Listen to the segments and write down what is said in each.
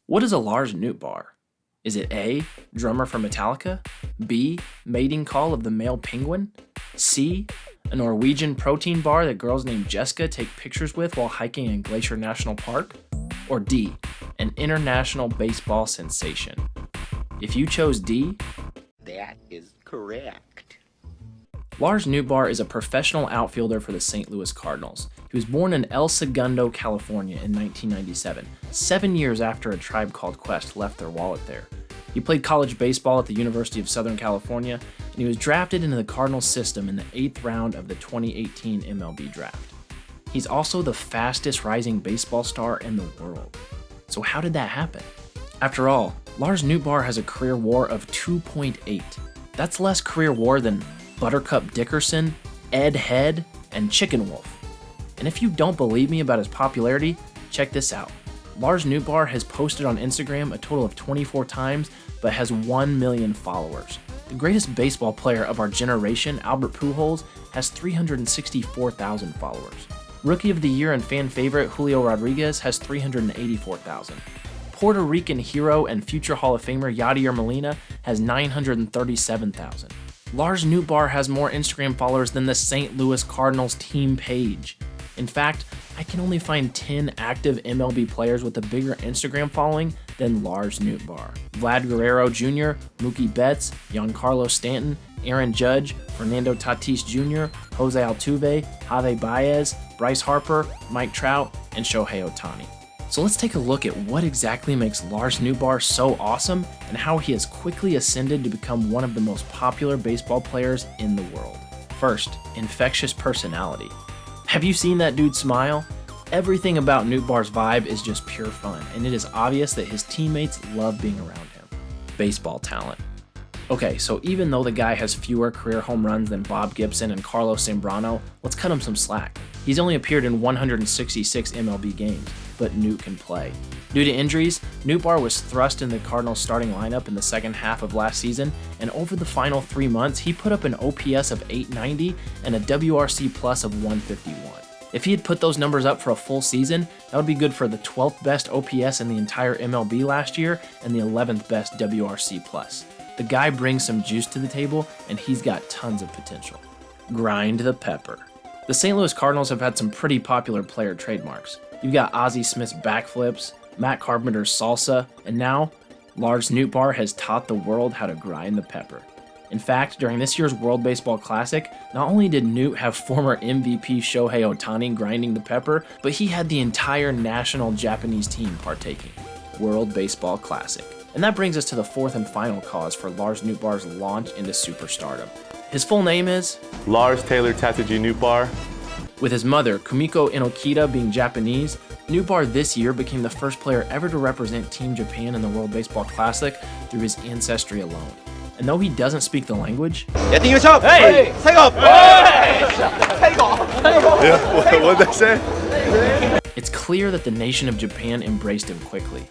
What is a Lars Nootbaar? Is it A, drummer for Metallica? B, mating call of the male penguin? C, a Norwegian protein bar that girls named Jessica take pictures with while hiking in Glacier National Park? Or D, an international baseball sensation? If you chose D, that is correct. Lars Nootbaar is a professional outfielder for the St. Louis Cardinals. He was born in El Segundo, California in 1997, 7 years after A Tribe Called Quest left their wallet there. He played college baseball at the University of Southern California, and he was drafted into the Cardinals system in the 8th round of the 2018 MLB draft. He's also the fastest rising baseball star in the world. So how did that happen? After all, Lars Nootbaar has a career WAR of 2.8. That's less career WAR than Buttercup Dickerson, Ed Head, and Chicken Wolf. And if you don't believe me about his popularity, check this out. Lars Nootbaar has posted on Instagram a total of 24 times, but has 1 million followers. The greatest baseball player of our generation, Albert Pujols, has 364,000 followers. Rookie of the Year and fan favorite Julio Rodriguez has 384,000. Puerto Rican hero and future Hall of Famer Yadier Molina has 937,000. Lars Nootbaar has more Instagram followers than the St. Louis Cardinals team page. In fact, I can only find 10 active MLB players with a bigger Instagram following than Lars Nootbaar. Vlad Guerrero Jr., Mookie Betts, Giancarlo Stanton, Aaron Judge, Fernando Tatis Jr., Jose Altuve, Javi Baez, Bryce Harper, Mike Trout, and Shohei Ohtani. So let's take a look at what exactly makes Lars Nootbaar so awesome and how he has quickly ascended to become one of the most popular baseball players in the world. First, infectious personality. Have you seen that dude smile? Everything about Nootbaar's vibe is just pure fun, and it is obvious that his teammates love being around him. Baseball talent. Okay, so even though the guy has fewer career home runs than Bob Gibson and Carlos Zambrano, let's cut him some slack. He's only appeared in 166 MLB games, but Noot can play. Due to injuries, Nootbaar was thrust in the Cardinals starting lineup in the second half of last season, and over the final 3 months, he put up an OPS of 890 and a WRC plus of 151. If he had put those numbers up for a full season, that would be good for the 12th best OPS in the entire MLB last year and the 11th best WRC plus. The guy brings some juice to the table, and he's got tons of potential. Grind the pepper. The St. Louis Cardinals have had some pretty popular player trademarks. You've got Ozzie Smith's backflips, Matt Carpenter's salsa, and now Lars Nootbaar has taught the world how to grind the pepper. In fact, during this year's World Baseball Classic, not only did Noot have former MVP Shohei Ohtani grinding the pepper, but he had the entire national Japanese team partaking. World Baseball Classic. And that brings us to the fourth and final cause for Lars Nootbaar's launch into superstardom. His full name is Lars Taylor Tatsujin Nootbaar. With his mother, Kumiko Inokita, being Japanese, Nootbaar this year became the first player ever to represent Team Japan in the World Baseball Classic through his ancestry alone. And though he doesn't speak the language, Hey! Take off! Yeah, what did they say? it's clear that the nation of Japan embraced him quickly.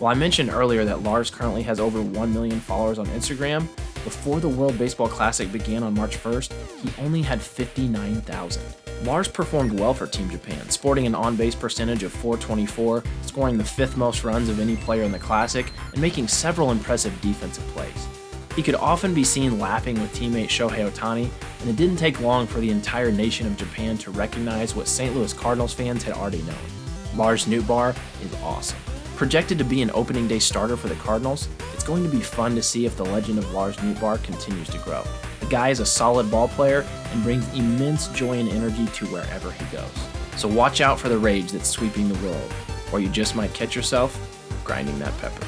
While I mentioned earlier that Lars currently has over 1 million followers on Instagram, before the World Baseball Classic began on March 1st, he only had 59,000. Lars performed well for Team Japan, sporting an on-base percentage of .424, scoring the 5th most runs of any player in the Classic, and making several impressive defensive plays. He could often be seen laughing with teammate Shohei Ohtani, and it didn't take long for the entire nation of Japan to recognize what St. Louis Cardinals fans had already known. Lars Nootbaar is awesome. Projected to be an opening day starter for the Cardinals, it's going to be fun to see if the legend of Lars Nootbaar continues to grow. The guy is a solid ball player and brings immense joy and energy to wherever he goes. So watch out for the rage that's sweeping the world, or you just might catch yourself grinding that pepper.